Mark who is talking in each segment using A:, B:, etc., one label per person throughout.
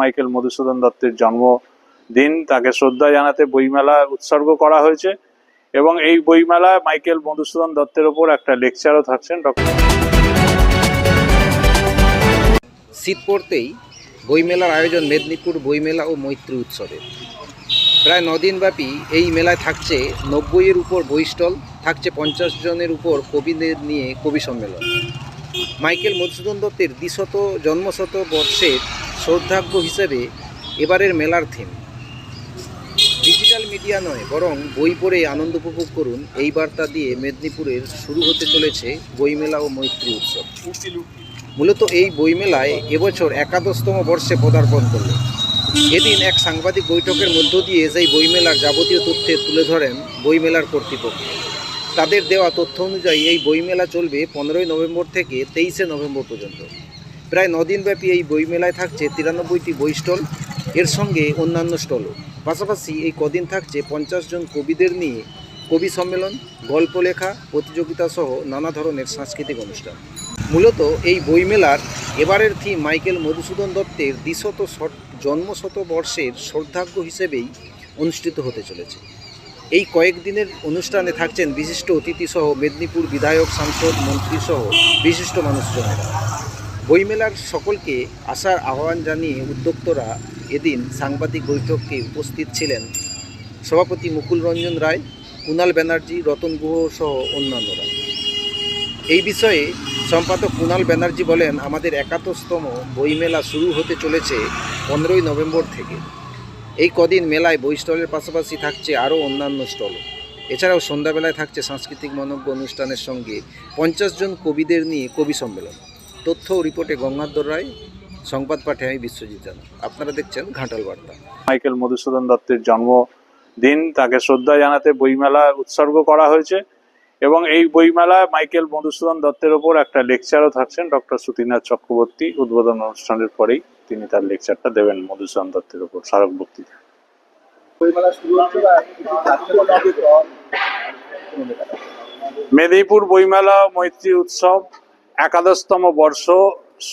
A: Michael Madhusudan দত্তের জন্মদিন, তাকে শ্রদ্ধা জানাতে বইমেলা উৎসর্গ করা হয়েছে এবং এই বইমেলা মাইকেল মধুসূদন দত্তের ওপর একটা লেকচারও থাকছেন।
B: শীত পড়তেই বইমেলার আয়োজন মেদিনীপুর বইমেলা ও মৈত্রী উৎসবে। প্রায় 9 দিনব্যাপী এই মেলায় থাকছে 90-এর উপর বই স্টল, থাকছে 50 জনের উপর কবিদের নিয়ে কবি সম্মেলন। মাইকেল মধুসূদন দত্তের 200 জন্মশত বর্ষের শ্রদ্ধার্ঘ্য হিসেবে এবারের মেলার থিম। ডিজিটাল মিডিয়া নয়, বরং বই পড়ে আনন্দ উপভোগ করুন, এই বার্তা দিয়ে মেদিনীপুরের শুরু হতে চলেছে বইমেলা ও মৈত্রী উৎসব। মূলত এই বইমেলায় এবছর 11তম বর্ষে পদার্পণ করল। এদিন এক সাংবাদিক বৈঠকের মধ্য দিয়ে সেই বইমেলার যাবতীয় তথ্য তুলে ধরেন বইমেলার কর্তৃপক্ষ। তাদের দেওয়া তথ্য অনুযায়ী এই বইমেলা চলবে 15ই নভেম্বর থেকে 23শে নভেম্বর পর্যন্ত। প্রায় 9 দিনব্যাপী এই বইমেলায় থাকছে 93টি বই স্টল, এর সঙ্গে অন্যান্য স্টলও। পাশাপাশি এই কদিন থাকছে 50 জন কবিদের নিয়ে কবি সম্মেলন, গল্প লেখা প্রতিযোগিতা সহ নানা ধরনের সাংস্কৃতিক অনুষ্ঠান। মূলত এই বইমেলার এবারের থিম মাইকেল মধুসূদন দত্তের 200 জন্মশতবর্ষের শ্রদ্ধার্ঘ্য হিসেবেই অনুষ্ঠিত হতে চলেছে। এই কয়েকদিনের অনুষ্ঠানে থাকছেন বিশিষ্ট অতিথিসহ মেদিনীপুর বিধায়ক, সাংসদ, মন্ত্রীসহ বিশিষ্ট মানুষজনেরা। বইমেলার সকলকে আসার আহ্বান জানিয়ে উদ্যোক্তারা এদিন সাংবাদিক বৈঠকে উপস্থিত ছিলেন সভাপতি মুকুল রঞ্জন রায়, কুণাল ব্যানার্জি, রতন গুহ সহ অন্যান্যরা। এই বিষয়ে সম্পাদক কুণাল ব্যানার্জি বলেন, আমাদের 71তম বইমেলা শুরু হতে চলেছে 15ই নভেম্বর থেকে। এই কদিন মেলায় বই স্টলের পাশাপাশি থাকছে আরও অন্যান্য স্টলও। এছাড়াও সন্ধ্যাবেলায় থাকছে সাংস্কৃতিক মনোজ্ঞ অনুষ্ঠানের সঙ্গে 50 জন কবিদের নিয়ে কবি সম্মেলন। তথ্য ও রিপোর্টে গঙ্গাধর রায়, সংবাদ পাঠে আমি বিশ্বজিৎ জানা। আপনারা দেখছেন ঘাটাল বার্তা।
A: মাইকেল মধুসূদন দত্তের জন্মদিন, তাকে শ্রদ্ধা জানাতে বইমেলা উৎসর্গ করা হয়েছে এবং এই বইমেলা মাইকেল মধুসূদন দত্তের ওপর একটা লেকচারও থাকছেন। ডক্টর শ্রুতিনাথ চক্রবর্তী উদ্বোধন অনুষ্ঠানের পরেই তিনি তার লেকচারটা দেবেন মধুসূদন দত্তের ওপর স্মারক বক্তৃতা। মেদিনীপুর বইমেলা মৈত্রী উৎসব 11তম বর্ষ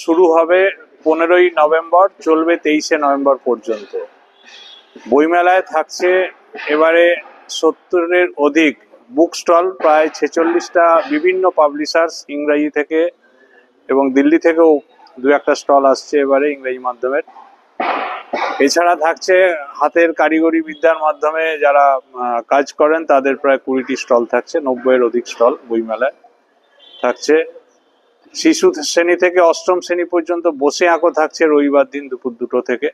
A: শুরু হবে 15ই নভেম্বর, চলবে 23শে নভেম্বর পর্যন্ত। বইমেলায় থাকছে এবারে 70-এর অধিক বুক স্টল, প্রায় 46টা বিভিন্ন পাবলিশার্স, ইংরাজি থেকে এবং দিল্লি থেকেও 2-1টা স্টল আসছে এবারে ইংরেজি মাধ্যমের। এছাড়া থাকছে হাতের কারিগরি বিদ্যার মাধ্যমে যারা কাজ করেন তাদের প্রায় 20টি স্টল থাকছে। 90-এর অধিক স্টল বইমেলায় থাকছে। শিশু শ্রেণী থেকে অষ্টম শ্রেণী পর্যন্ত বসে আঁকো থাকছে রবিবার দিন দুপুর 2টো থেকে।